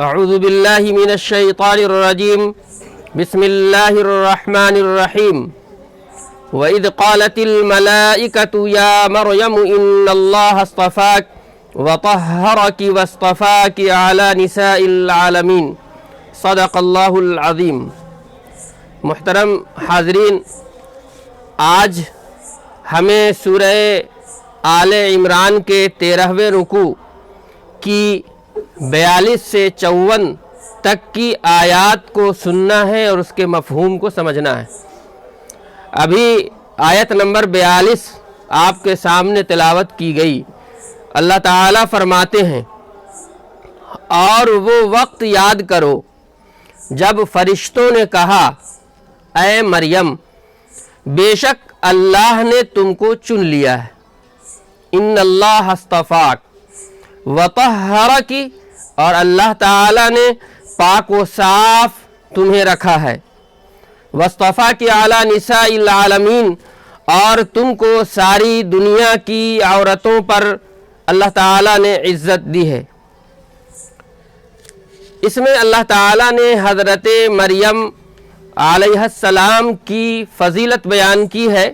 اعوذ باللہ من الشیطان الرجیم بسم اللہ الرحمن الرحیم وَإِذْ قَالَتِ الْمَلَائِكَةُ يَا مَرْيَمُ إِنَّ اللَّهَ اصْطَفَاكِ وَطَهَّرَكِ وَاصْطَفَاكِ عَلَى نِسَاءِ الْعَالَمِينَ صدق اللہ العظیم۔ محترم حاضرین، آج ہمیں سورہ آل عمران کے 13ویں رکوع کی 42 سے 54 تک کی آیات کو سننا ہے اور اس کے مفہوم کو سمجھنا ہے۔ ابھی آیت نمبر 42 آپ کے سامنے تلاوت کی گئی۔ اللہ تعالیٰ فرماتے ہیں، اور وہ وقت یاد کرو جب فرشتوں نے کہا، اے مریم، بے شک اللہ نے تم کو چن لیا ہے۔ ان اللہ اصطفاک وطہرکی، اور اللہ تعالیٰ نے پاک و صاف تمہیں رکھا ہے۔ واصطفاکی علی نساء العالمین، اور تم کو ساری دنیا کی عورتوں پر اللہ تعالیٰ نے عزت دی ہے۔ اس میں اللہ تعالیٰ نے حضرت مریم علیہ السلام کی فضیلت بیان کی ہے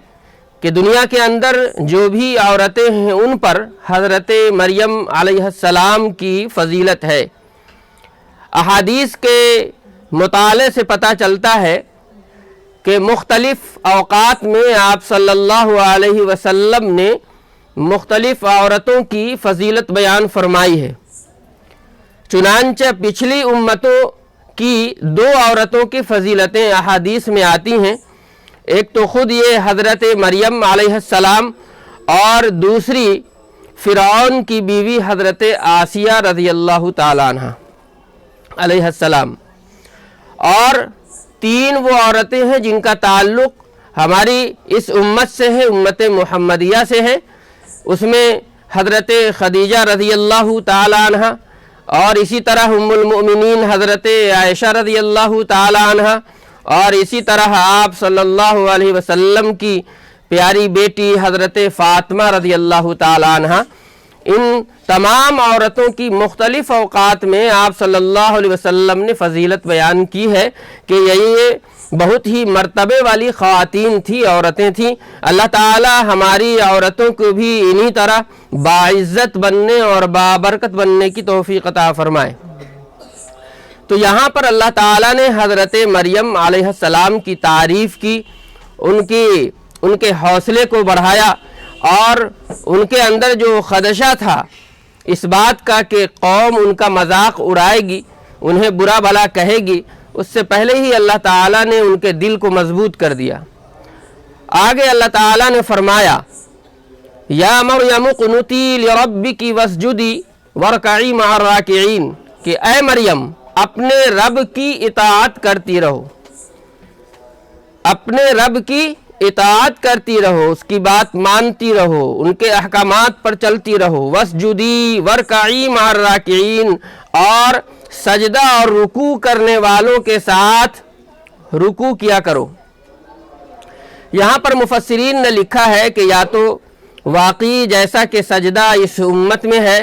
کہ دنیا کے اندر جو بھی عورتیں ہیں ان پر حضرت مریم علیہ السلام کی فضیلت ہے۔ احادیث کے مطالعے سے پتہ چلتا ہے کہ مختلف اوقات میں آپ صلی اللہ علیہ وسلم نے مختلف عورتوں کی فضیلت بیان فرمائی ہے۔ چنانچہ پچھلی امتوں کی 2 عورتوں کی فضیلتیں احادیث میں آتی ہیں، ایک تو خود یہ حضرت مریم علیہ السلام اور دوسری فرعون کی بیوی حضرت آسیہ رضی اللہ تعالیٰ عنہ علیہ السلام، اور 3 وہ عورتیں ہیں جن کا تعلق ہماری اس امت سے ہے، امت محمدیہ سے ہے۔ اس میں حضرت خدیجہ رضی اللہ تعالیٰ عنہ، اور اسی طرح ام المؤمنین حضرت عائشہ رضی اللہ تعالیٰ عنہ، اور اسی طرح آپ صلی اللہ علیہ وسلم کی پیاری بیٹی حضرت فاطمہ رضی اللہ تعالیٰ عنہ۔ ان تمام عورتوں کی مختلف اوقات میں آپ صلی اللہ علیہ وسلم نے فضیلت بیان کی ہے کہ یہ بہت ہی مرتبے والی خواتین تھی، عورتیں تھیں۔ اللہ تعالی ہماری عورتوں کو بھی انہی طرح باعزت بننے اور بابرکت بننے کی توفیق عطا فرمائے۔ تو یہاں پر اللہ تعالیٰ نے حضرت مریم علیہ السلام کی تعریف کی، ان کے حوصلے کو بڑھایا، اور ان کے اندر جو خدشہ تھا اس بات کا کہ قوم ان کا مذاق اڑائے گی، انہیں برا بھلا کہے گی، اس سے پہلے ہی اللہ تعالیٰ نے ان کے دل کو مضبوط کر دیا۔ آگے اللہ تعالیٰ نے فرمایا، یا مریم اقنتی لربک واسجدی وارکعی مع الراکعین، کہ اے مریم اپنے رب کی اطاعت کرتی رہو، اپنے رب کی اطاعت کرتی رہو، اس کی بات مانتی رہو، ان کے احکامات پر چلتی رہو۔ واسجدی وارکعی مع الراکعین، اور سجدہ اور رکوع کرنے والوں کے ساتھ رکوع کیا کرو۔ یہاں پر مفسرین نے لکھا ہے کہ یا تو واقعی جیسا کہ سجدہ اس امت میں ہے،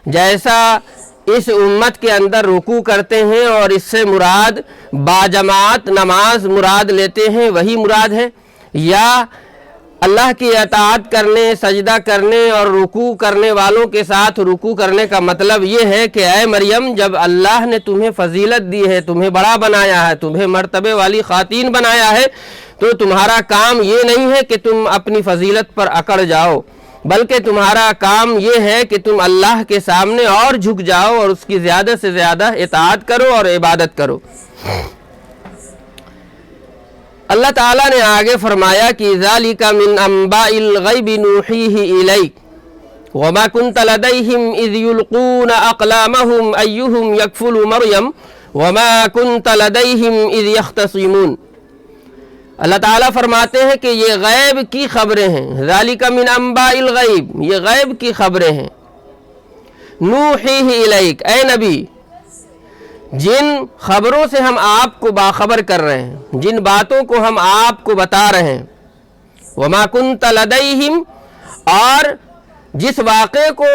جیسا اس امت کے اندر رکوع کرتے ہیں اور اس سے مراد باجماعت نماز مراد لیتے ہیں، وہی مراد ہے، یا اللہ کی اطاعت کرنے، سجدہ کرنے اور رکوع کرنے والوں کے ساتھ رکوع کرنے کا مطلب یہ ہے کہ اے مریم، جب اللہ نے تمہیں فضیلت دی ہے، تمہیں بڑا بنایا ہے، تمہیں مرتبے والی خواتین بنایا ہے، تو تمہارا کام یہ نہیں ہے کہ تم اپنی فضیلت پر اکڑ جاؤ، بلکہ تمہارا کام یہ ہے کہ تم اللہ کے سامنے اور جھک جاؤ اور اس کی زیادہ سے زیادہ اطاعت کرو اور عبادت کرو۔ اللہ تعالیٰ نے آگے فرمایا کہ ذَلِكَ مِنْ أَنْبَاءِ الْغَيْبِ نُوحِيهِ إِلَيْكَ وَمَا كُنْتَ لَدَيْهِمْ إِذْ يُلْقُونَ أَقْلَامَهُمْ أَيُّهُمْ يَكْفُلُ مَرْيَمَ وَمَا كُنْتَ لَدَيْهِمْ إِذْ يَخْتَصِمُونَ۔ اللہ تعالیٰ فرماتے ہیں کہ یہ غیب کی خبریں ہیں۔ ذَلِكَ مِنْ أَنْبَاءِ الْغَيْبِ، یہ غیب کی خبریں ہیں۔ نُوحِيهِ إِلَيْكَ، اے نبی، جن خبروں سے ہم آپ کو باخبر کر رہے ہیں، جن باتوں کو ہم آپ کو بتا رہے ہیں، وَمَا كُنْتَ لَدَيْهِمْ، اور جس واقعے کو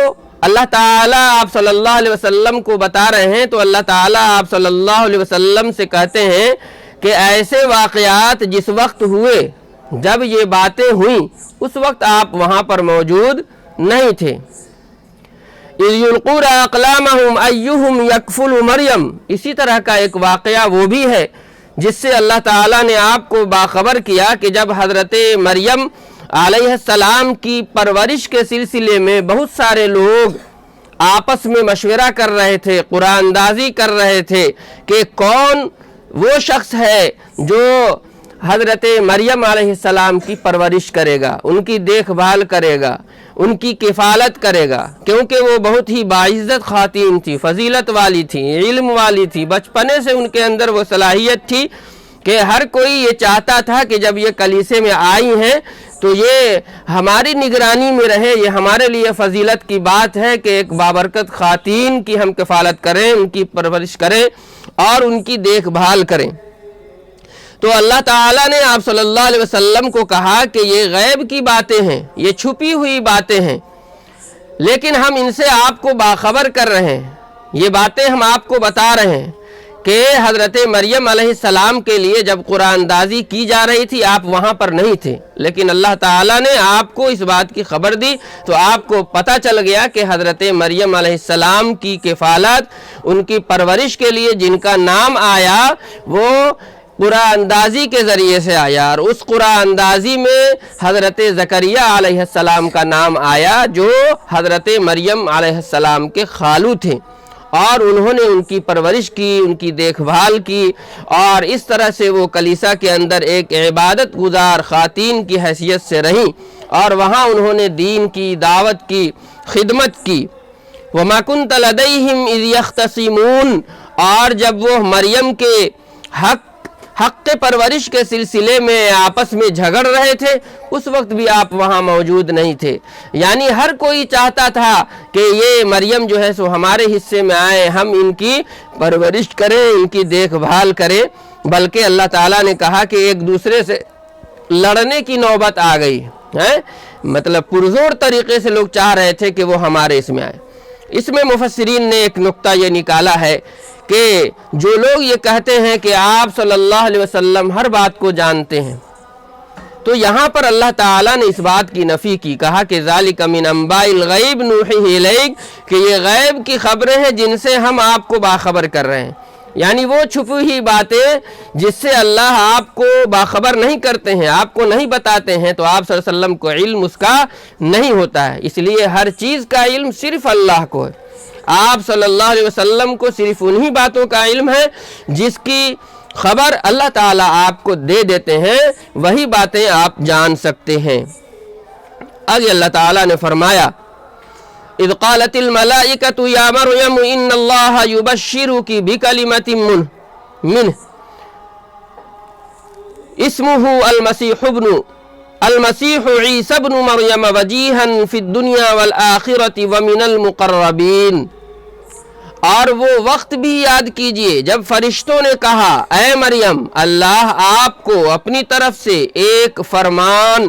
اللہ تعالیٰ آپ صلی اللہ علیہ وسلم کو بتا رہے ہیں تو اللہ تعالیٰ آپ صلی اللہ علیہ وسلم سے کہتے ہیں کہ ایسے واقعات جس وقت ہوئے جب یہ باتیں ہوئیں اس وقت آپ وہاں پر موجود نہیں تھے۔ اِذْ يُلْقُونَ أَقْلَامَهُمْ أَيُّهُمْ يَكْفُلُ مریم، اسی طرح کا ایک واقعہ وہ بھی ہے جس سے اللہ تعالیٰ نے آپ کو باخبر کیا کہ جب حضرت مریم علیہ السلام کی پرورش کے سلسلے میں بہت سارے لوگ آپس میں مشورہ کر رہے تھے، قرآن اندازی کر رہے تھے کہ کون وہ شخص ہے جو حضرت مریم علیہ السلام کی پرورش کرے گا، ان کی دیکھ بھال کرے گا، ان کی کفالت کرے گا، کیونکہ وہ بہت ہی باعزت خواتین تھی، فضیلت والی تھی، علم والی تھی، بچپنے سے ان کے اندر وہ صلاحیت تھی کہ ہر کوئی یہ چاہتا تھا کہ جب یہ کلیسے میں آئی ہیں تو یہ ہماری نگرانی میں رہے، یہ ہمارے لیے فضیلت کی بات ہے کہ ایک بابرکت خواتین کی ہم کفالت کریں، ان کی پرورش کریں اور ان کی دیکھ بھال کریں۔ تو اللہ تعالیٰ نے آپ صلی اللہ علیہ وسلم کو کہا کہ یہ غیب کی باتیں ہیں، یہ چھپی ہوئی باتیں ہیں، لیکن ہم ان سے آپ کو باخبر کر رہے ہیں، یہ باتیں ہم آپ کو بتا رہے ہیں کہ حضرت مریم علیہ السلام کے لیے جب قرآن اندازی کی جا رہی تھی آپ وہاں پر نہیں تھے، لیکن اللہ تعالیٰ نے آپ کو اس بات کی خبر دی تو آپ کو پتہ چل گیا کہ حضرت مریم علیہ السلام کی کفالت، ان کی پرورش کے لیے جن کا نام آیا وہ قرآن اندازی کے ذریعے سے آیا، اور اس قرآن اندازی میں حضرت زکریا علیہ السلام کا نام آیا جو حضرت مریم علیہ السلام کے خالو تھے، اور انہوں نے ان کی پرورش کی، ان کی دیکھ بھال کی، اور اس طرح سے وہ کلیسا کے اندر ایک عبادت گزار خواتین کی حیثیت سے رہیں، اور وہاں انہوں نے دین کی دعوت کی، خدمت کی۔ وَمَا كُنْتَ لَدَيْهِمْ إِذْ يَخْتَصِمُونَ، اور جب وہ مریم کے حق پرورش کے سلسلے میں آپس میں جھگڑ رہے تھے اس وقت بھی آپ وہاں موجود نہیں تھے۔ یعنی ہر کوئی چاہتا تھا کہ یہ مریم جو ہے سو ہمارے حصے میں آئے، ہم ان کی پرورش کریں، ان کی دیکھ بھال کریں، بلکہ اللہ تعالیٰ نے کہا کہ ایک دوسرے سے لڑنے کی نوبت آ گئی ہے، مطلب پرزور طریقے سے لوگ چاہ رہے تھے کہ وہ ہمارے اس میں آئے۔ اس میں مفسرین نے ایک نقطہ یہ نکالا ہے کہ جو لوگ یہ کہتے ہیں کہ آپ صلی اللہ علیہ وسلم ہر بات کو جانتے ہیں، تو یہاں پر اللہ تعالیٰ نے اس بات کی نفی کی، کہا کہ ذالک من انباء الغیب نوحیہ الیک، کہ یہ غیب کی خبریں ہیں جن سے ہم آپ کو باخبر کر رہے ہیں، یعنی وہ چھپی ہوئی باتیں جس سے اللہ آپ کو باخبر نہیں کرتے ہیں، آپ کو نہیں بتاتے ہیں، تو آپ صلی اللہ علیہ وسلم کو علم اس کا نہیں ہوتا ہے، اس لیے ہر چیز کا علم صرف اللہ کو ہے۔ آپ صلی اللہ علیہ وسلم کو صرف انہی باتوں کا علم ہے جس کی خبر اللہ تعالیٰ آپ کو دے دیتے ہیں، وہی باتیں آپ جان سکتے ہیں۔ آگے اللہ تعالیٰ نے فرمایا اذ قالت الملائکۃ یا مریم ان اللہ یبشرک بکلمۃ منہ اسمہ المسیح عیسی ابن مریم وجیہا فی الدنیا والآخرۃ ومن المقربین۔ اور وہ وقت بھی یاد کیجئے جب فرشتوں نے کہا اے مریم اللہ آپ کو اپنی طرف سے ایک فرمان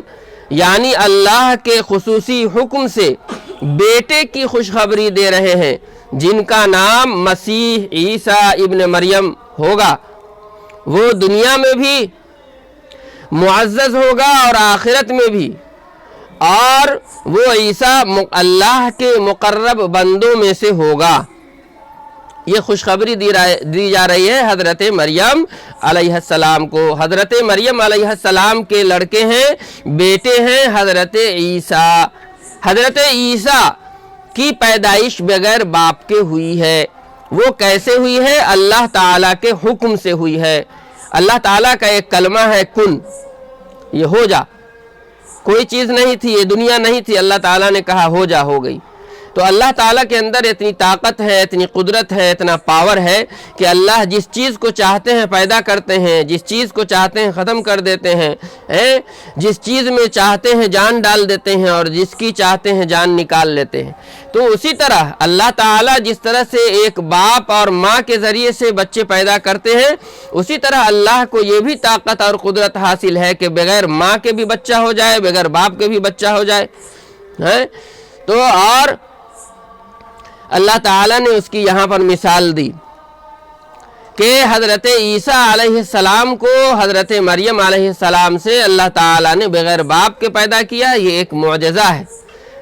یعنی اللہ کے خصوصی حکم سے بیٹے کی خوشخبری دے رہے ہیں جن کا نام مسیح عیسیٰ ابن مریم ہوگا، وہ دنیا میں بھی معزز ہوگا اور آخرت میں بھی، اور وہ عیسیٰ اللہ کے مقرب بندوں میں سے ہوگا۔ یہ خوشخبری دی جا رہی ہے حضرت مریم علیہ السلام کو۔ حضرت مریم علیہ السلام کے لڑکے ہیں، بیٹے ہیں حضرت عیسیٰ۔ حضرت عیسیٰ کی پیدائش بغیر باپ کے ہوئی ہے۔ وہ کیسے ہوئی ہے؟ اللہ تعالیٰ کے حکم سے ہوئی ہے۔ اللہ تعالیٰ کا ایک کلمہ ہے کن، یہ ہو جا۔ کوئی چیز نہیں تھی، یہ دنیا نہیں تھی، اللہ تعالیٰ نے کہا ہو جا، ہو گئی۔ تو اللہ تعالیٰ کے اندر اتنی طاقت ہے، اتنی قدرت ہے، اتنا پاور ہے کہ اللہ جس چیز کو چاہتے ہیں پیدا کرتے ہیں، جس چیز کو چاہتے ہیں ختم کر دیتے ہیں، جس چیز میں چاہتے ہیں جان ڈال دیتے ہیں اور جس کی چاہتے ہیں جان نکال لیتے ہیں۔ تو اسی طرح اللہ تعالیٰ جس طرح سے ایک باپ اور ماں کے ذریعے سے بچے پیدا کرتے ہیں، اسی طرح اللہ کو یہ بھی طاقت اور قدرت حاصل ہے کہ بغیر ماں کے بھی بچہ ہو جائے، بغیر باپ کے بھی بچہ ہو جائے۔ تو اور اللہ تعالیٰ نے اس کی یہاں پر مثال دی کہ حضرت عیسیٰ علیہ السلام کو حضرت مریم علیہ السلام سے اللہ تعالیٰ نے بغیر باپ کے پیدا کیا. یہ ایک معجزہ ہے.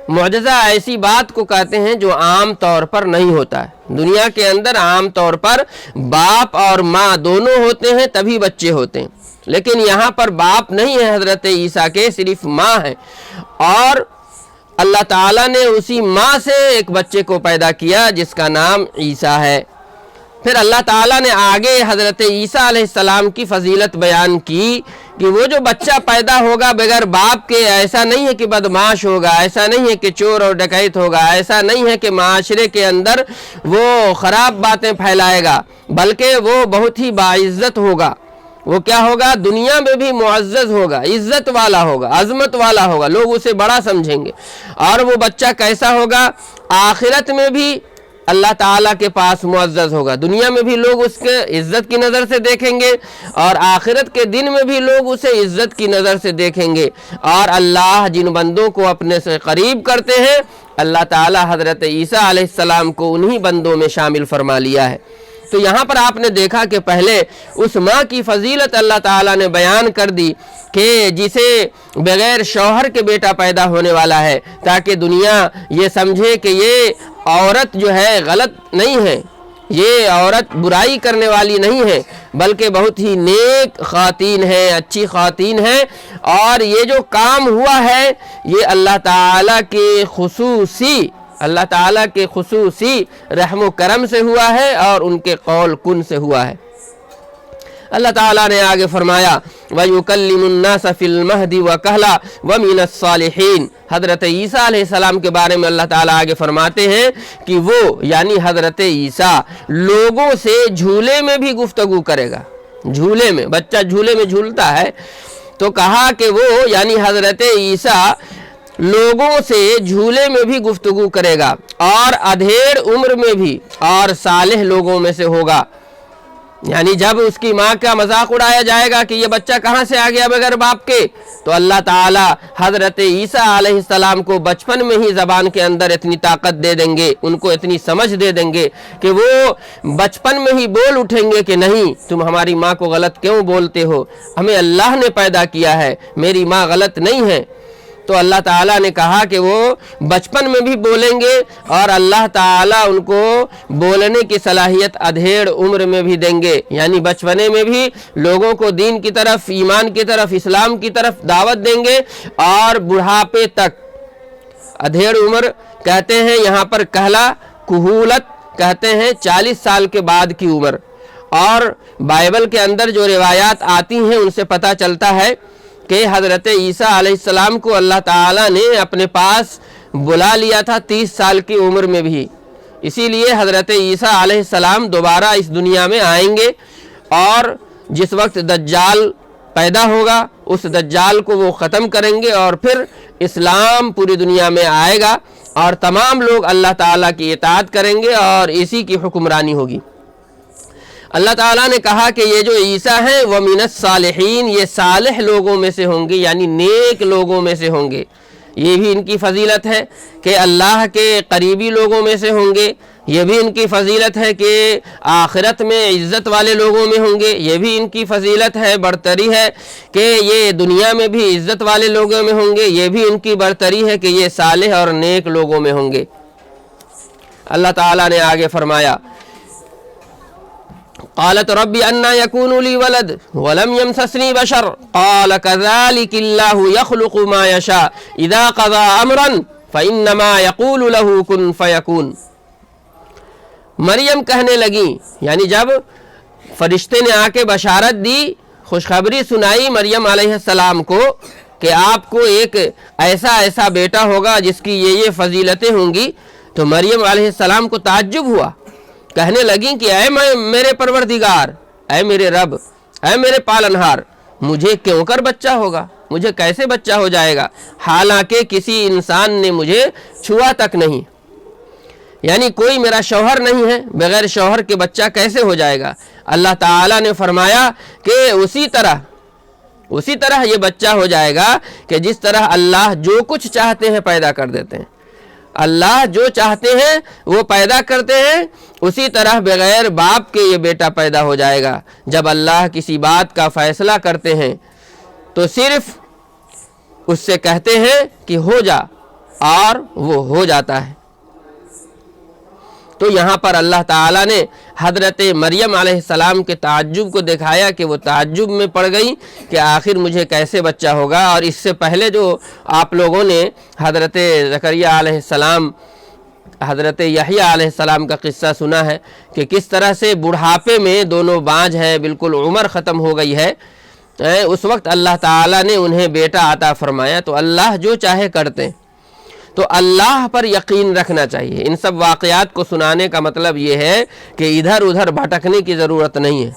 معجزہ ایسی بات کو کہتے ہیں جو عام طور پر نہیں ہوتا ہے. دنیا کے اندر عام طور پر باپ اور ماں دونوں ہوتے ہیں تبھی بچے ہوتے ہیں، لیکن یہاں پر باپ نہیں ہے حضرت عیسیٰ کے، صرف ماں ہے، اور اللہ تعالیٰ نے اسی ماں سے ایک بچے کو پیدا کیا جس کا نام عیسیٰ ہے. پھر اللہ تعالیٰ نے آگے حضرت عیسیٰ علیہ السلام کی فضیلت بیان کی کہ وہ جو بچہ پیدا ہوگا بغیر باپ کے، ایسا نہیں ہے کہ بدمعاش ہوگا، ایسا نہیں ہے کہ چور اور ڈکیت ہوگا، ایسا نہیں ہے کہ معاشرے کے اندر وہ خراب باتیں پھیلائے گا، بلکہ وہ بہت ہی باعزت ہوگا. وہ کیا ہوگا؟ دنیا میں بھی معزز ہوگا، عزت والا ہوگا، عظمت والا ہوگا، لوگ اسے بڑا سمجھیں گے. اور وہ بچہ کیسا ہوگا؟ آخرت میں بھی اللہ تعالیٰ کے پاس معزز ہوگا. دنیا میں بھی لوگ اس کے عزت کی نظر سے دیکھیں گے، اور آخرت کے دن میں بھی لوگ اسے عزت کی نظر سے دیکھیں گے. اور اللہ جن بندوں کو اپنے سے قریب کرتے ہیں، اللہ تعالیٰ حضرت عیسیٰ علیہ السلام کو انہی بندوں میں شامل فرما لیا ہے. تو یہاں پر آپ نے دیکھا کہ پہلے اس ماں کی فضیلت اللہ تعالیٰ نے بیان کر دی کہ جسے بغیر شوہر کے بیٹا پیدا ہونے والا ہے، تاکہ دنیا یہ سمجھے کہ یہ عورت جو ہے غلط نہیں ہے، یہ عورت برائی کرنے والی نہیں ہے، بلکہ بہت ہی نیک خواتین ہے، اچھی خواتین ہے. اور یہ جو کام ہوا ہے یہ اللہ تعالیٰ کے خصوصی رحم و کرم سے ہوا ہے، اور ان کے قول کن سے ہوا ہے. اللہ تعالیٰ نے آگے فرمایا وَيُكَلِّمُ النَّاسَ فِي الْمَهْدِ وَكَهْلًا وَمِنَ الصَّالِحِينَ. حضرت عیسیٰ علیہ السلام کے بارے میں اللہ تعالیٰ آگے فرماتے ہیں کہ وہ یعنی حضرت عیسیٰ لوگوں سے جھولے میں بھی گفتگو کرے گا. جھولے میں، بچہ جھولے میں جھولتا ہے، تو کہا کہ وہ یعنی حضرت عیسیٰ لوگوں سے جھولے میں بھی گفتگو کرے گا، اور ادھیڑ عمر میں بھی، اور صالح لوگوں میں سے ہوگا. یعنی جب اس کی ماں کا مذاق اڑایا جائے گا کہ یہ بچہ کہاں سے آ گیا بغیر باپ کے، تو اللہ تعالیٰ حضرت عیسیٰ علیہ السلام کو بچپن میں ہی زبان کے اندر اتنی طاقت دے دیں گے، ان کو اتنی سمجھ دے دیں گے کہ وہ بچپن میں ہی بول اٹھیں گے کہ نہیں، تم ہماری ماں کو غلط کیوں بولتے ہو، ہمیں اللہ نے پیدا کیا ہے، میری ماں غلط نہیں ہے. تو اللہ تعالیٰ نے کہا کہ وہ بچپن میں بھی بولیں گے، اور اللہ تعالیٰ ان کو بولنے کی صلاحیت ادھیڑ عمر میں بھی دیں گے. یعنی بچپنے میں بھی لوگوں کو دین کی طرف، ایمان کی طرف، اسلام کی طرف دعوت دیں گے، اور بڑھاپے تک. ادھیڑ عمر کہتے ہیں یہاں پر کہلا، کہولت کہتے ہیں 40 سال کے بعد کی عمر. اور بائبل کے اندر جو روایات آتی ہیں ان سے پتہ چلتا ہے کہ حضرت عیسیٰ علیہ السلام کو اللہ تعالیٰ نے اپنے پاس بلا لیا تھا 30 سال کی عمر میں بھی. اسی لیے حضرت عیسیٰ علیہ السلام دوبارہ اس دنیا میں آئیں گے، اور جس وقت دجال پیدا ہوگا اس دجال کو وہ ختم کریں گے، اور پھر اسلام پوری دنیا میں آئے گا، اور تمام لوگ اللہ تعالیٰ کی اطاعت کریں گے، اور اسی کی حکمرانی ہوگی. اللہ تعالیٰ نے کہا کہ یہ جو عیسیٰ ہیں وہ من الصالحین، یہ صالح لوگوں میں سے ہوں گے، یعنی نیک لوگوں میں سے ہوں گے. یہ بھی ان کی فضیلت ہے کہ اللہ کے قریبی لوگوں میں سے ہوں گے. یہ بھی ان کی فضیلت ہے کہ آخرت میں عزت والے لوگوں میں ہوں گے. یہ بھی ان کی فضیلت ہے، برتری ہے کہ یہ دنیا میں بھی عزت والے لوگوں میں ہوں گے. یہ بھی ان کی برتری ہے کہ یہ صالح اور نیک لوگوں میں ہوں گے. اللہ تعالیٰ نے آگے فرمایا قالت رب انا يكون لي ولد ولم يمسسني بشر قال كذلك الله يخلق ما يشاء اذا قضى امرا فانما يقول له كن فيكون. مریم کہنے لگی، یعنی جب فرشتے نے آ کے بشارت دی، خوشخبری سنائی مریم علیہ السلام کو کہ آپ کو ایک ایسا بیٹا ہوگا جس کی یہ فضیلتیں ہوں گی، تو مریم علیہ السلام کو تعجب ہوا. کہنے لگیں کہ اے میرے پروردگار، اے میرے رب، اے میرے پالنہار، مجھے کیوں کر بچہ ہوگا، مجھے کیسے بچہ ہو جائے گا، حالانکہ کسی انسان نے مجھے چھوا تک نہیں. یعنی کوئی میرا شوہر نہیں ہے، بغیر شوہر کے بچہ کیسے ہو جائے گا. اللہ تعالیٰ نے فرمایا کہ اسی طرح یہ بچہ ہو جائے گا کہ جس طرح اللہ جو کچھ چاہتے ہیں پیدا کر دیتے ہیں. اللہ جو چاہتے ہیں وہ پیدا کرتے ہیں، اسی طرح بغیر باپ کے یہ بیٹا پیدا ہو جائے گا۔ جب اللہ کسی بات کا فیصلہ کرتے ہیں تو صرف اس سے کہتے ہیں کہ ہو جا، اور وہ ہو جاتا ہے۔ تو یہاں پر اللہ تعالیٰ نے حضرت مریم علیہ السلام کے تعجب کو دکھایا کہ وہ تعجب میں پڑ گئی کہ آخر مجھے کیسے بچہ ہوگا۔ اور اس سے پہلے جو آپ لوگوں نے حضرت زکریا علیہ السلام، حضرت یحییٰ علیہ السلام کا قصہ سنا ہے کہ کس طرح سے بڑھاپے میں دونوں بانجھ ہیں، بالکل عمر ختم ہو گئی ہے، اس وقت اللہ تعالیٰ نے انہیں بیٹا عطا فرمایا۔ تو اللہ جو چاہے کرتے ہیں، تو اللہ پر یقین رکھنا چاہیے۔ ان سب واقعات کو سنانے کا مطلب یہ ہے کہ ادھر ادھر بھٹکنے کی ضرورت نہیں ہے،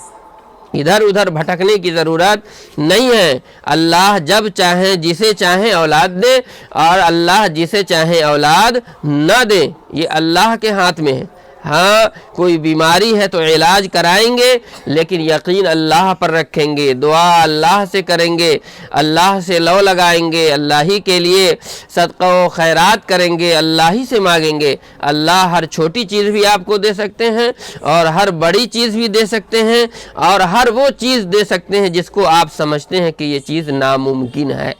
ادھر ادھر بھٹکنے کی ضرورت نہیں ہے۔ اللہ جب چاہیں جسے چاہیں اولاد دے، اور اللہ جسے چاہیں اولاد نہ دے، یہ اللہ کے ہاتھ میں ہے۔ ہاں کوئی بیماری ہے تو علاج کرائیں گے، لیکن یقین اللہ پر رکھیں گے، دعا اللہ سے کریں گے، اللہ سے لو لگائیں گے، اللہ ہی کے لیے صدقہ و خیرات کریں گے، اللہ ہی سے مانگیں گے۔ اللہ ہر چھوٹی چیز بھی آپ کو دے سکتے ہیں، اور ہر بڑی چیز بھی دے سکتے ہیں، اور ہر وہ چیز دے سکتے ہیں جس کو آپ سمجھتے ہیں کہ یہ چیز ناممکن ہے۔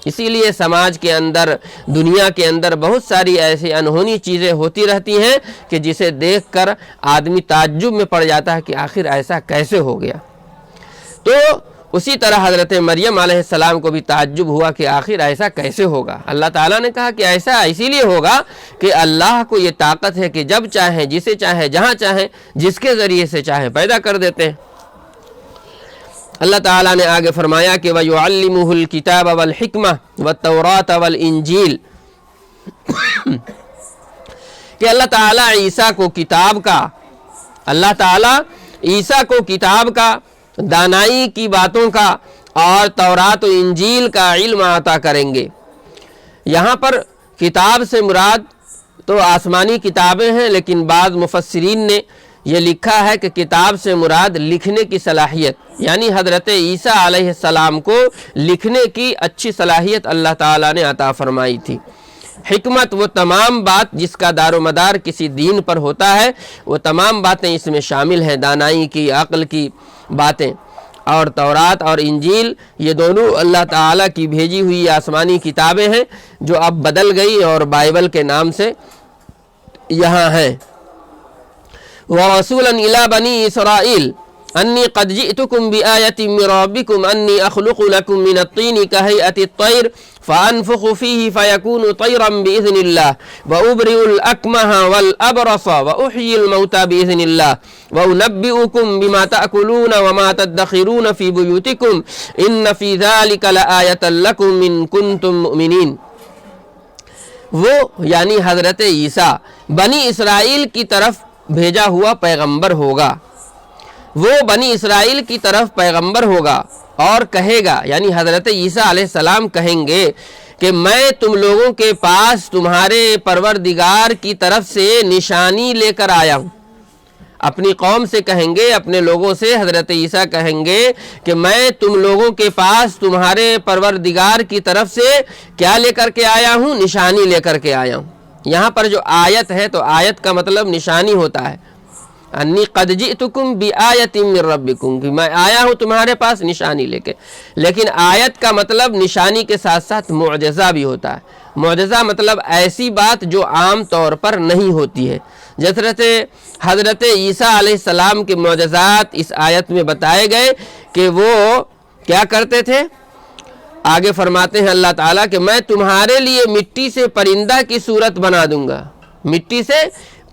اسی لیے سماج کے اندر، دنیا کے اندر بہت ساری ایسی انہونی چیزیں ہوتی رہتی ہیں کہ جسے دیکھ کر آدمی تعجب میں پڑ جاتا ہے کہ آخر ایسا کیسے ہو گیا۔ تو اسی طرح حضرت مریم علیہ السلام کو بھی تعجب ہوا کہ آخر ایسا کیسے ہوگا۔ اللہ تعالیٰ نے کہا کہ ایسا اسی لیے ہوگا کہ اللہ کو یہ طاقت ہے کہ جب چاہیں جسے چاہیں جہاں چاہیں جس کے ذریعے سے چاہیں پیدا کر دیتے ہیں۔ اللہ تعالیٰ نے آگے فرمایا کہ وَيُعَلِّمُهُ الْكِتَابَ وَالْحِكْمَةَ وَالتَّوْرَاةَ وَالْإِنْجِيلَ، کہ اللہ تعالیٰ عیسیٰ کو کتاب کا، اللہ تعالیٰ عیسیٰ کو کتاب کا، دانائی کی باتوں کا، اور تورات و انجیل کا علم عطا کریں گے۔ یہاں پر کتاب سے مراد تو آسمانی کتابیں ہیں، لیکن بعض مفسرین نے یہ لکھا ہے کہ کتاب سے مراد لکھنے کی صلاحیت، یعنی حضرت عیسیٰ علیہ السلام کو لکھنے کی اچھی صلاحیت اللہ تعالیٰ نے عطا فرمائی تھی۔ حکمت وہ تمام بات جس کا دار و مدار کسی دین پر ہوتا ہے، وہ تمام باتیں اس میں شامل ہیں، دانائی کی، عقل کی باتیں۔ اور تورات اور انجیل یہ دونوں اللہ تعالیٰ کی بھیجی ہوئی آسمانی کتابیں ہیں جو اب بدل گئی اور بائبل کے نام سے یہاں ہیں۔ وَرَسُولًا إِلَى بَنِي إِسْرَائِيلَ أَنِّي قَدْ جِئْتُكُمْ بِآيَةٍ مِّن رَّبِّكُمْ أَنِّي أَخْلُقُ لَكُم مِّنَ الطِّينِ كَهَيْئَةِ الطَّيْرِ فَأَنفُخُ فِيهِ فَيَكُونُ طَيْرًا بِإِذْنِ اللَّهِ وَأُبْرِئُ الْأَكْمَهَ وَالْأَبْرَصَ وَأُحْيِي الْمَوْتَىٰ بِإِذْنِ اللَّهِ وَأُنَبِّئُكُم بِمَا تَأْكُلُونَ وَمَا تَدَّخِرُونَ فِي بُيُوتِكُمْ إِنَّ فِي ذَلِكَ لَآيَةً لَّكُم إِن كُنتُم مُّؤْمِنِينَ۔ وہ یعنی حضرت عیسیٰ بنی اسرائیل کی طرف بھیجا ہوا پیغمبر ہوگا، وہ بنی اسرائیل کی طرف پیغمبر ہوگا اور کہے گا، یعنی حضرت عیسیٰ علیہ السلام کہیں گے کہ میں تم لوگوں کے پاس تمہارے پروردگار کی طرف سے نشانی لے کر آیا ہوں۔ اپنی قوم سے کہیں گے، اپنے لوگوں سے حضرت عیسیٰ کہیں گے کہ میں تم لوگوں کے پاس تمہارے پروردگار کی طرف سے کیا لے کر کے آیا ہوں؟ نشانی لے کر کے آیا ہوں۔ یہاں پر جو آیت ہے تو آیت کا مطلب نشانی ہوتا ہے، انی قد جئتکم بآیۃ من ربکم، کہ میں آیا ہوں تمہارے پاس نشانی لے کے۔ لیکن آیت کا مطلب نشانی کے ساتھ ساتھ معجزہ بھی ہوتا ہے۔ معجزہ مطلب ایسی بات جو عام طور پر نہیں ہوتی ہے۔ حضرت عیسیٰ علیہ السلام کے معجزات اس آیت میں بتائے گئے کہ وہ کیا کرتے تھے۔ آگے فرماتے ہیں اللہ تعالیٰ کہ میں تمہارے لیے مٹی سے پرندہ کی صورت بنا دوں گا، مٹی سے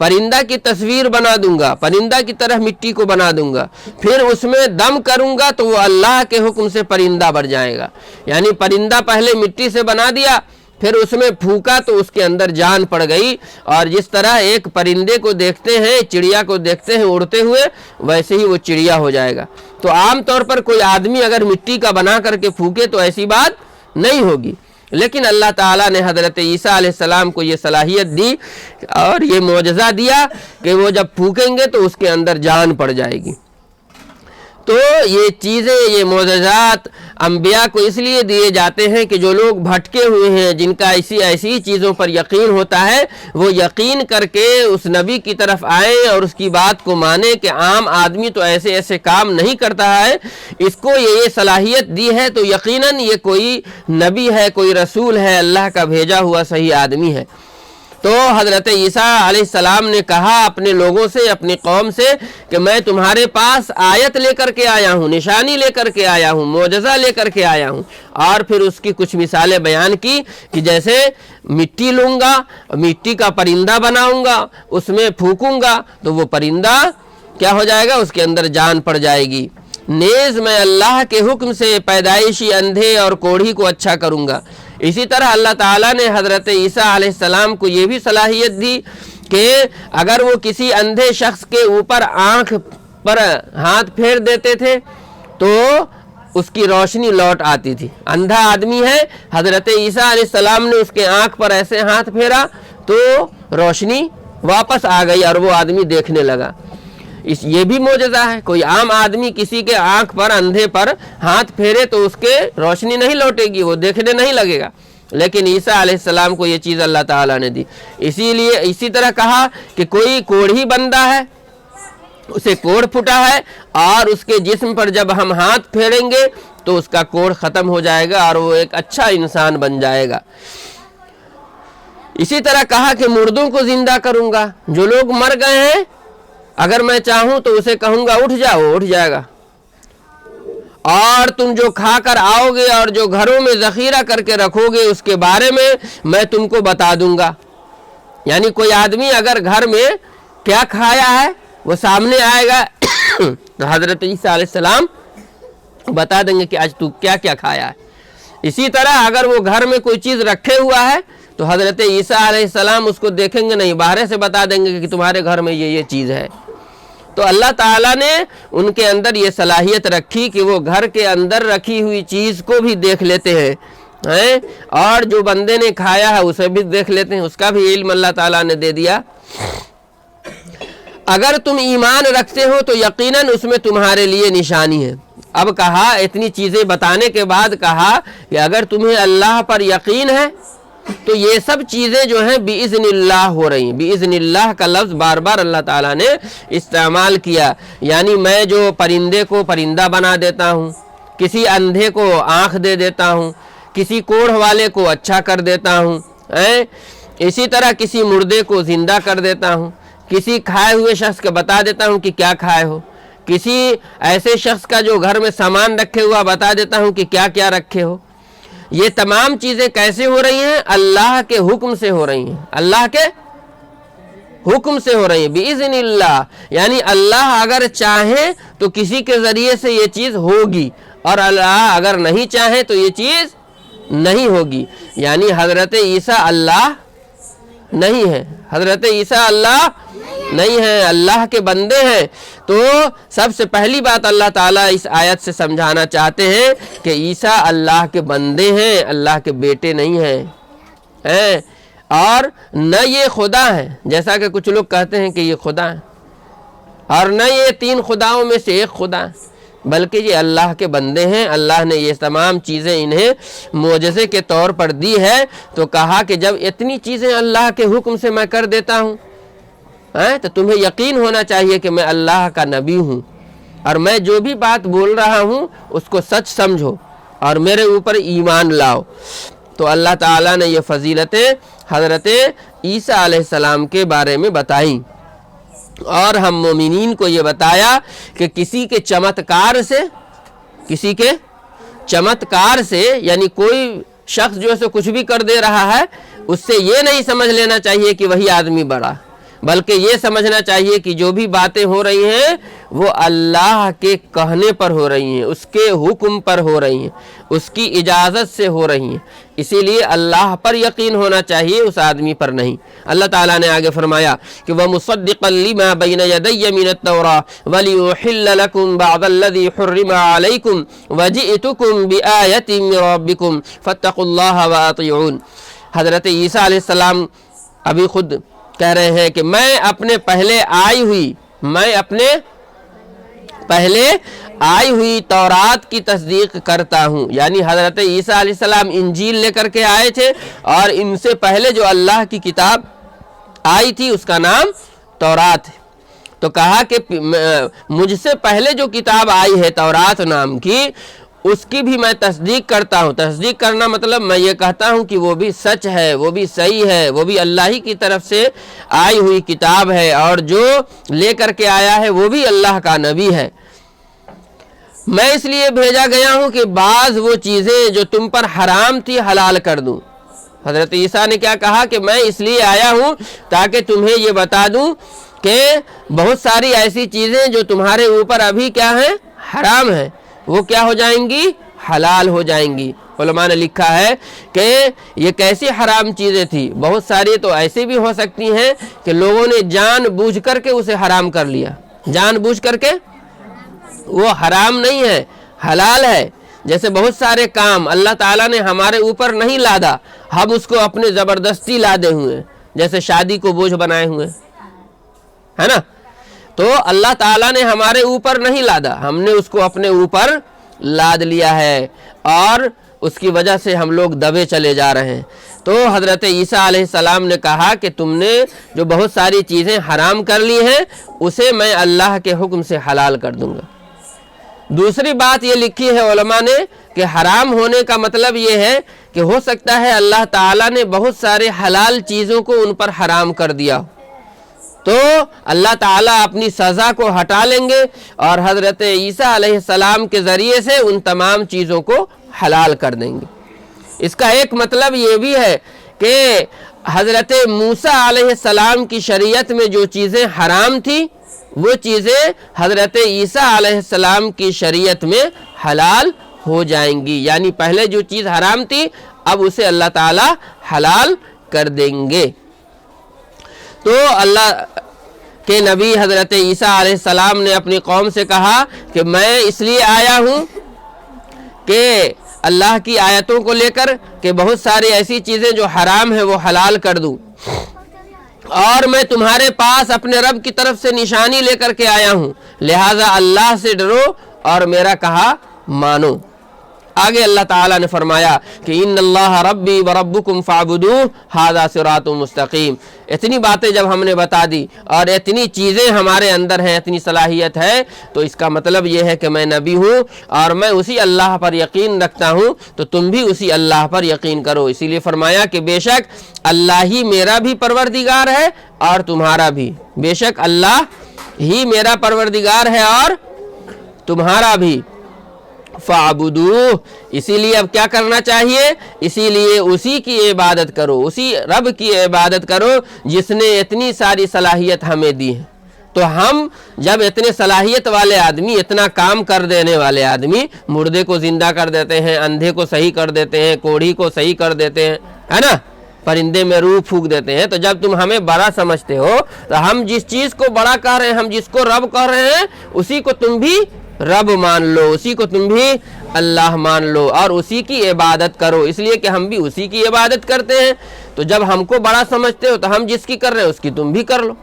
پرندہ کی تصویر بنا دوں گا، پرندہ کی طرح مٹی کو بنا دوں گا، پھر اس میں دم کروں گا تو وہ اللہ کے حکم سے پرندہ بن جائے گا۔ یعنی پرندہ پہلے مٹی سے بنا دیا، پھر اس میں پھونکا تو اس کے اندر جان پڑ گئی، اور جس طرح ایک پرندے کو دیکھتے ہیں، چڑیا کو دیکھتے ہیں اڑتے ہوئے، ویسے ہی وہ چڑیا ہو جائے گا۔ تو عام طور پر کوئی آدمی اگر مٹی کا بنا کر کے پھونکے تو ایسی بات نہیں ہوگی، لیکن اللہ تعالیٰ نے حضرت عیسیٰ علیہ السلام کو یہ صلاحیت دی اور یہ معجزہ دیا کہ وہ جب پھونکیں گے تو اس کے اندر جان پڑ جائے گی۔ تو یہ چیزیں، یہ معجزات انبیاء کو اس لیے دیے جاتے ہیں کہ جو لوگ بھٹکے ہوئے ہیں، جن کا ایسی چیزوں پر یقین ہوتا ہے، وہ یقین کر کے اس نبی کی طرف آئیں اور اس کی بات کو مانیں کہ عام آدمی تو ایسے کام نہیں کرتا ہے، اس کو یہ صلاحیت دی ہے تو یقیناً یہ کوئی نبی ہے، کوئی رسول ہے، اللہ کا بھیجا ہوا صحیح آدمی ہے۔ تو حضرت عیسیٰ علیہ السلام نے کہا اپنے لوگوں سے، اپنی قوم سے کہ میں تمہارے پاس آیت لے کر کے آیا ہوں، نشانی لے کر کے آیا ہوں، معجزہ لے کر کے آیا ہوں۔ اور پھر اس کی کچھ مثالیں بیان کی کہ جیسے مٹی لوں گا، مٹی کا پرندہ بناؤں گا، اس میں پھونکوں گا تو وہ پرندہ کیا ہو جائے گا، اس کے اندر جان پڑ جائے گی۔ نیز میں اللہ کے حکم سے پیدائشی اندھے اور کوڑھی کو اچھا کروں گا۔ اسی طرح اللہ تعالیٰ نے حضرت عیسیٰ علیہ السلام کو یہ بھی صلاحیت دی کہ اگر وہ کسی اندھے شخص کے اوپر آنکھ پر ہاتھ پھیر دیتے تھے تو اس کی روشنی لوٹ آتی تھی۔ اندھا آدمی ہے، حضرت عیسیٰ علیہ السلام نے اس کے آنکھ پر ایسے ہاتھ پھیرا تو روشنی واپس آ گئی اور وہ آدمی دیکھنے لگا۔ یہ بھی معجزہ ہے۔ کوئی عام آدمی کسی کے آنکھ پر، اندھے پر ہاتھ پھیرے تو اس کے روشنی نہیں لوٹے گی، وہ دیکھنے نہیں لگے گا، لیکن عیسیٰ علیہ السلام کو یہ چیز اللہ تعالیٰ نے دی۔ اسی طرح کہا کہ کوئی کوڑھی بندہ ہے، اسے کوڑ پھٹا ہے اور اس کے جسم پر جب ہم ہاتھ پھیریں گے تو اس کا کوڑ ختم ہو جائے گا اور وہ ایک اچھا انسان بن جائے گا۔ اسی طرح کہا کہ مردوں کو زندہ کروں گا، جو لوگ مر گئے ہیں اگر میں چاہوں تو اسے کہوں گا اٹھ جاؤ، اٹھ جائے گا۔ اور تم جو کھا کر آؤ گے اور جو گھروں میں ذخیرہ کر کے رکھو گے اس کے بارے میں تم کو بتا دوں گا۔ یعنی کوئی آدمی اگر گھر میں کیا کھایا ہے وہ سامنے آئے گا تو حضرت عیسیٰ علیہ السلام بتا دیں گے کہ آج تو کیا کیا کھایا ہے۔ اسی طرح اگر وہ گھر میں کوئی چیز رکھے ہوا ہے تو حضرت عیسیٰ علیہ السلام اس کو دیکھیں گے نہیں، باہر سے بتا دیں گے کہ تمہارے گھر میں یہ چیز ہے۔ تو اللہ تعالیٰ نے ان کے اندر یہ صلاحیت رکھی کہ وہ گھر کے اندر رکھی ہوئی چیز کو بھی دیکھ لیتے ہیں اور جو بندے نے کھایا ہے اسے بھی دیکھ لیتے ہیں، اس کا بھی علم اللہ تعالیٰ نے دے دیا۔ اگر تم ایمان رکھتے ہو تو یقیناً اس میں تمہارے لیے نشانی ہے۔ اب کہا، اتنی چیزیں بتانے کے بعد کہا کہ اگر تمہیں اللہ پر یقین ہے تو یہ سب چیزیں جو ہیں بِإِذْنِ اللہ ہو رہی ہیں۔ بِإِذْنِ اللہ کا لفظ بار بار اللہ تعالیٰ نے استعمال کیا، یعنی میں جو پرندے کو پرندہ بنا دیتا ہوں، کسی اندھے کو آنکھ دے دیتا ہوں، کسی کوڑھ والے کو اچھا کر دیتا ہوں، اسی طرح کسی مردے کو زندہ کر دیتا ہوں، کسی کھائے ہوئے شخص کو بتا دیتا ہوں کہ کیا کھائے ہو، کسی ایسے شخص کا جو گھر میں سامان رکھے ہوا بتا دیتا ہوں کہ کیا کیا رکھے ہو۔ یہ تمام چیزیں کیسے ہو رہی ہیں؟ اللہ کے حکم سے ہو رہی ہیں، اللہ کے حکم سے ہو رہی ہیں، بِإِذْنِ اللہ۔ یعنی اللہ اگر چاہیں تو کسی کے ذریعے سے یہ چیز ہوگی اور اللہ اگر نہیں چاہیں تو یہ چیز نہیں ہوگی۔ یعنی حضرت عیسیٰ اللہ نہیں ہے، حضرت عیسیٰ اللہ نہیں ہیں، اللہ کے بندے ہیں۔ تو سب سے پہلی بات اللہ تعالیٰ اس آیت سے سمجھانا چاہتے ہیں کہ عیسیٰ اللہ کے بندے ہیں، اللہ کے بیٹے نہیں ہیں، اور نہ یہ خدا ہیں جیسا کہ کچھ لوگ کہتے ہیں کہ یہ خدا ہیں، اور نہ یہ 3 خداؤں میں سے ایک خدا ہے، بلکہ یہ اللہ کے بندے ہیں۔ اللہ نے یہ تمام چیزیں انہیں معجزے کے طور پر دی ہے۔ تو کہا کہ جب اتنی چیزیں اللہ کے حکم سے میں کر دیتا ہوں تو تمہیں یقین ہونا چاہیے کہ میں اللہ کا نبی ہوں، اور میں جو بھی بات بول رہا ہوں اس کو سچ سمجھو اور میرے اوپر ایمان لاؤ۔ تو اللہ تعالیٰ نے یہ فضیلتیں حضرت عیسیٰ علیہ السلام کے بارے میں بتائیں، اور ہم مومنین کو یہ بتایا کہ کسی کے چمتکار سے یعنی کوئی شخص جو ہے کچھ بھی کر دے رہا ہے، اس سے یہ نہیں سمجھ لینا چاہیے کہ وہی آدمی بڑا، بلکہ یہ سمجھنا چاہیے کہ جو بھی باتیں ہو رہی ہیں وہ اللہ کے کہنے پر ہو رہی ہیں، اس کے حکم پر ہو رہی ہیں، اس کی اجازت سے ہو رہی ہیں۔ اسی لیے اللہ پر یقین ہونا چاہیے، اس آدمی پر نہیں۔ اللہ تعالیٰ نے آگے فرمایا کہ وَمُصَدِّقًا لِمَا بَيْنَ يَدَيَّ مِنَ التَّوْرَاةِ وَلِيُحِلَّ لَكُمْ بَعْضَ الَّذِي حُرِّمَ عَلَيْكُمْ وَجِئْتُكُمْ بِآيَةٍ مِّن رَّبِّكُمْ فَاتَّقُوا اللَّهَ وَأَطِيعُونِ۔ حضرت عیسیٰ علیہ السلام ابھی خود کہہ رہے ہیں کہ میں اپنے پہلے آئی ہوئی تورات کی تصدیق کرتا ہوں. یعنی حضرت عیسیٰ علیہ السلام انجیل لے کر کے آئے تھے اور ان سے پہلے جو اللہ کی کتاب آئی تھی اس کا نام تورات ہے. تو کہا کہ مجھ سے پہلے جو کتاب آئی ہے تورات نام کی اس کی بھی میں تصدیق کرتا ہوں. تصدیق کرنا مطلب میں یہ کہتا ہوں کہ وہ بھی سچ ہے, وہ بھی صحیح ہے, وہ بھی اللہ ہی کی طرف سے آئی ہوئی کتاب ہے اور جو لے کر کے آیا ہے وہ بھی اللہ کا نبی ہے. میں اس لیے بھیجا گیا ہوں کہ بعض وہ چیزیں جو تم پر حرام تھی حلال کر دوں. حضرت عیسیٰ نے کیا کہا کہ میں اس لیے آیا ہوں تاکہ تمہیں یہ بتا دوں کہ بہت ساری ایسی چیزیں جو تمہارے اوپر ابھی کیا ہیں حرام ہیں وہ کیا ہو جائیں گی حلال ہو جائیں گی. علماء نے لکھا ہے کہ یہ کیسی حرام چیزیں تھی. بہت ساری تو ایسے بھی ہو سکتی ہیں کہ لوگوں نے جان بوجھ کر کے اسے حرام کر لیا, جان بوجھ کر کے, وہ حرام نہیں ہے حلال ہے. جیسے بہت سارے کام اللہ تعالیٰ نے ہمارے اوپر نہیں لادا, ہم اس کو اپنے زبردستی لادے ہوئے, جیسے شادی کو بوجھ بنائے ہوئے ہے نا. تو اللہ تعالیٰ نے ہمارے اوپر نہیں لادا, ہم نے اس کو اپنے اوپر لاد لیا ہے اور اس کی وجہ سے ہم لوگ دبے چلے جا رہے ہیں. تو حضرت عیسیٰ علیہ السلام نے کہا کہ تم نے جو بہت ساری چیزیں حرام کر لی ہیں اسے میں اللہ کے حکم سے حلال کر دوں گا. دوسری بات یہ لکھی ہے علماء نے کہ حرام ہونے کا مطلب یہ ہے کہ ہو سکتا ہے اللہ تعالیٰ نے بہت سارے حلال چیزوں کو ان پر حرام کر دیا, تو اللہ تعالیٰ اپنی سزا کو ہٹا لیں گے اور حضرت عیسیٰ علیہ السلام کے ذریعے سے ان تمام چیزوں کو حلال کر دیں گے. اس کا ایک مطلب یہ بھی ہے کہ حضرت موسیٰ علیہ السلام کی شریعت میں جو چیزیں حرام تھیں وہ چیزیں حضرت عیسیٰ علیہ السلام کی شریعت میں حلال ہو جائیں گی. یعنی پہلے جو چیز حرام تھی اب اسے اللہ تعالیٰ حلال کر دیں گے. تو اللہ کے نبی حضرت عیسیٰ علیہ السلام نے اپنی قوم سے کہا کہ میں اس لیے آیا ہوں کہ اللہ کی آیتوں کو لے کر کہ بہت ساری ایسی چیزیں جو حرام ہیں وہ حلال کر دوں, اور میں تمہارے پاس اپنے رب کی طرف سے نشانی لے کر کے آیا ہوں, لہٰذا اللہ سے ڈرو اور میرا کہا مانو. آگے اللہ تعالیٰ نے فرمایا کہ ان اللہ ربی وربکم فاعبدوہ ھذا صراط مستقیم. اتنی باتیں جب ہم نے بتا دی اور اتنی چیزیں ہمارے اندر ہیں, اتنی صلاحیت ہے, تو اس کا مطلب یہ ہے کہ میں نبی ہوں اور میں اسی اللہ پر یقین رکھتا ہوں, تو تم بھی اسی اللہ پر یقین کرو. اسی لیے فرمایا کہ بے شک اللہ ہی میرا بھی پروردگار ہے اور تمہارا بھی, بے شک اللہ ہی میرا پروردگار ہے اور تمہارا بھی. فَعْبُدُوهُ, اسی لیے اب کیا کرنا چاہیے, اسی لیے اسی کی عبادت کرو, اسی رب کی عبادت کرو جس نے اتنی ساری صلاحیت ہمیں دی ہے. تو ہم جب اتنے صلاحیت والے آدمی, اتنا کام کر دینے والے آدمی, مردے کو زندہ کر دیتے ہیں, اندھے کو صحیح کر دیتے ہیں, کوڑھی کو صحیح کر دیتے ہیں, ہے نا, پرندے میں روح پھونک دیتے ہیں, تو جب تم ہمیں بڑا سمجھتے ہو تو ہم جس چیز کو بڑا کہہ رہے ہیں, ہم جس کو رب کہہ رہے ہیں, اسی کو تم بھی رب مان لو, اسی کو تم بھی اللہ مان لو اور اسی کی عبادت کرو. اس لیے کہ ہم بھی اسی کی عبادت کرتے ہیں, تو جب ہم کو بڑا سمجھتے ہو تو ہم جس کی کر رہے ہیں اس کی تم بھی کر لو.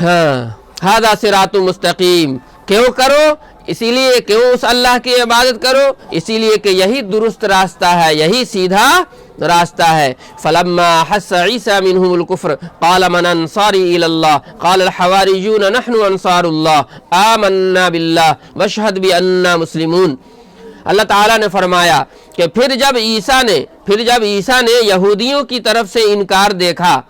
ہاں, ھذا صراط مستقیم, کیوں کرو, اسی لیے کیوں اس اللہ کی عبادت کرو, اسی لیے کہ یہی درست راستہ ہے, یہی سیدھا راستہ ہے. فلما حس عیسیٰ منہم الکفر قال من انصاری الی اللہ قال الحواریون نحن انصار اللہ آمنا باللہ واشہد باننا مسلمون. اللہ تعالیٰ نے فرمایا کہ پھر جب عیسیٰ نے یہودیوں کی طرف سے انکار دیکھا,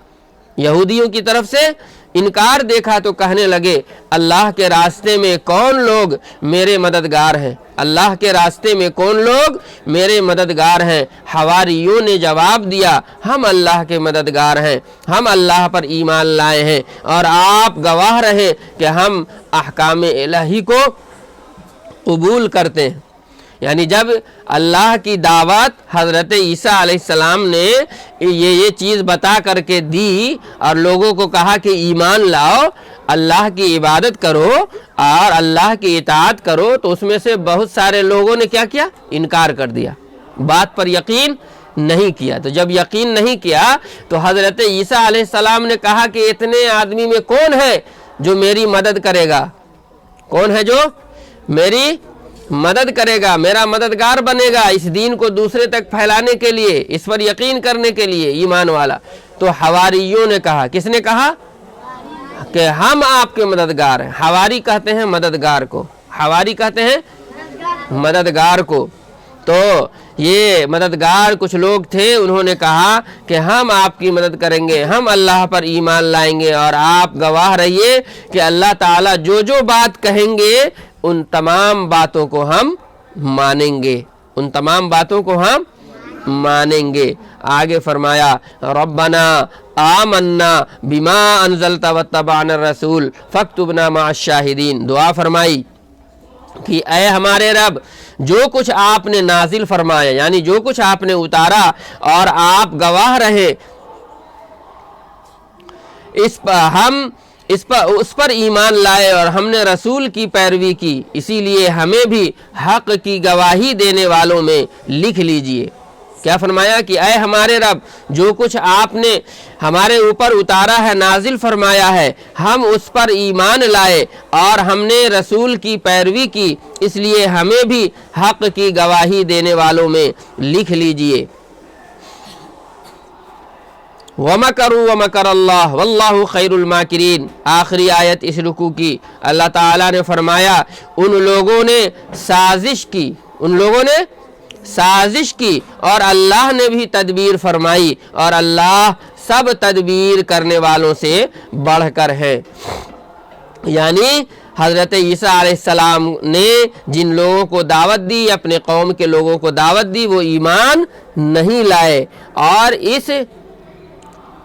یہودیوں کی طرف سے انکار دیکھا تو کہنے لگے اللہ کے راستے میں کون لوگ میرے مددگار ہیں, اللہ کے راستے میں کون لوگ میرے مددگار ہیں. حواریوں نے جواب دیا ہم اللہ کے مددگار ہیں, ہم اللہ پر ایمان لائے ہیں اور آپ گواہ رہیں کہ ہم احکام الہی کو قبول کرتے ہیں. یعنی جب اللہ کی دعوت حضرت عیسیٰ علیہ السلام نے یہ چیز بتا کر کے دی اور لوگوں کو کہا کہ ایمان لاؤ, اللہ کی عبادت کرو اور اللہ کی اطاعت کرو, تو اس میں سے بہت سارے لوگوں نے کیا کیا, انکار کر دیا, بات پر یقین نہیں کیا. تو جب یقین نہیں کیا تو حضرت عیسیٰ علیہ السلام نے کہا کہ اتنے آدمی میں کون ہے جو میری مدد کرے گا, کون ہے جو میری مدد کرے گا، میرا مددگار بنے گا اس دین کو دوسرے تک پھیلانے کے لیے، اس پر یقین کرنے کے لیے، ایمان والا؟ تو حواریوں نے کہا، کس نے کہا؟ کہ ہم آپ کے مددگار ہیں۔ حواری کہتے ہیں مددگار کو، حواری کہتے ہیں مددگار کو۔ تو یہ مددگار کچھ لوگ تھے، انہوں نے کہا کہ ہم آپ کی مدد کریں گے، ہم اللہ پر ایمان لائیں گے، اور آپ گواہ رہیے کہ اللہ تعالیٰ جو جو بات کہیں گے ان تمام باتوں کو ہم مانیں گے، ان تمام باتوں کو ہم مانیں گے۔ آگے فرمایا ربنا آمنا بما انزلت واتبعنا الرسول فاکتبنا مع الشاہدین، دعا فرمائی کہ اے ہمارے رب، جو کچھ آپ نے نازل فرمایا، یعنی جو کچھ آپ نے اتارا اور آپ گواہ رہے، اس پر ایمان لائے اور ہم نے رسول کی پیروی کی، اسی لیے ہمیں بھی حق کی گواہی دینے والوں میں لکھ لیجئے۔ کیا فرمایا کہ اے ہمارے رب، جو کچھ آپ نے ہمارے اوپر اتارا ہے، نازل فرمایا ہے، ہم اس پر ایمان لائے اور ہم نے رسول کی پیروی کی، اس لیے ہمیں بھی حق کی گواہی دینے والوں میں لکھ لیجئے۔ وَمَكَرُوا وَمَكَرَ اللَّهُ وَاللَّهُ خَيْرُ الْمَاكِرِينَ، آخری آیت اس رکوع کی اللہ تعالیٰ نے فرمایا ان لوگوں نے سازش کی اور اللہ نے بھی تدبیر فرمائی، اور اللہ سب تدبیر کرنے والوں سے بڑھ کر ہے۔ یعنی حضرت عیسیٰ علیہ السلام نے جن لوگوں کو دعوت دی، اپنے قوم کے لوگوں کو دعوت دی، وہ ایمان نہیں لائے اور اس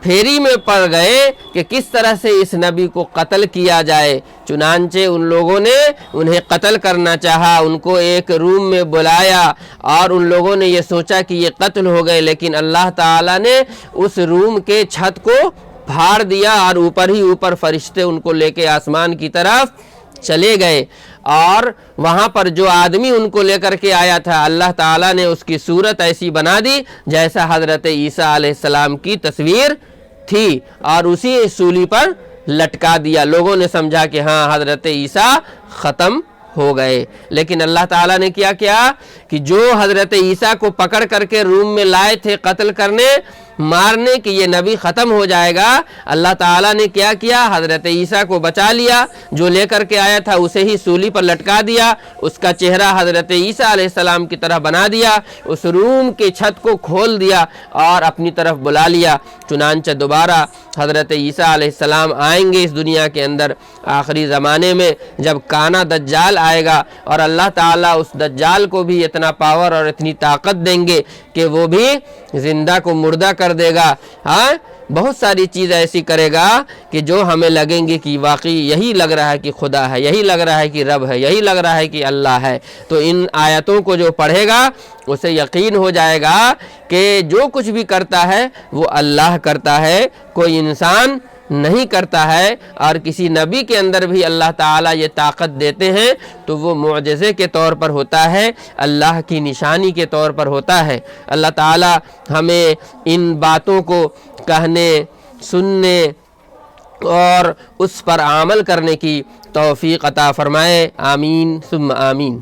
پھیری میں پڑ گئے کہ کس طرح سے اس نبی کو قتل کیا جائے۔ چنانچہ ان لوگوں نے انہیں قتل کرنا چاہا، ان کو ایک روم میں بلایا اور ان لوگوں نے یہ سوچا کہ یہ قتل ہو گئے، لیکن اللہ تعالیٰ نے اس روم کے چھت کو پھاڑ دیا اور اوپر ہی اوپر فرشتے ان کو لے کے آسمان کی طرف چلے گئے، اور وہاں پر جو آدمی ان کو لے کر کے آیا تھا اللہ تعالیٰ نے اس کی صورت ایسی بنا دی جیسا حضرت عیسیٰ علیہ السلام کی تصویر تھی، اور اسی سولی پر لٹکا دیا۔ لوگوں نے سمجھا کہ ہاں حضرت عیسیٰ ختم ہو گئے، لیکن اللہ تعالیٰ نے کیا کہ جو حضرت عیسیٰ کو پکڑ کر کے روم میں لائے تھے قتل کرنے مارنے کہ یہ نبی ختم ہو جائے گا، اللہ تعالیٰ نے کیا حضرت عیسیٰ کو بچا لیا، جو لے کر کے آیا تھا اسے ہی سولی پر لٹکا دیا، اس کا چہرہ حضرت عیسیٰ علیہ السلام کی طرح بنا دیا، اس روم کے چھت کو کھول دیا اور اپنی طرف بلا لیا۔ چنانچہ دوبارہ حضرت عیسیٰ علیہ السلام آئیں گے اس دنیا کے اندر آخری زمانے میں، جب کانا دجال آئے گا، اور اللہ تعالیٰ اس دجال کو بھی اتنا پاور اور اتنی طاقت دیں گے کہ وہ بھی زندہ کو مردہ کر دے گا، ہاں بہت ساری چیز ایسی کرے گا کہ جو ہمیں لگیں گے کہ واقعی یہی لگ رہا ہے کہ خدا ہے، یہی لگ رہا ہے کہ رب ہے، یہی لگ رہا ہے کہ اللہ ہے۔ تو ان آیتوں کو جو پڑھے گا اسے یقین ہو جائے گا کہ جو کچھ بھی کرتا ہے وہ اللہ کرتا ہے، کوئی انسان نہیں کرتا ہے، اور کسی نبی کے اندر بھی اللہ تعالیٰ یہ طاقت دیتے ہیں تو وہ معجزے کے طور پر ہوتا ہے، اللہ کی نشانی کے طور پر ہوتا ہے۔ اللہ تعالیٰ ہمیں ان باتوں کو کہنے، سننے اور اس پر عمل کرنے کی توفیق عطا فرمائے، آمین ثم آمین۔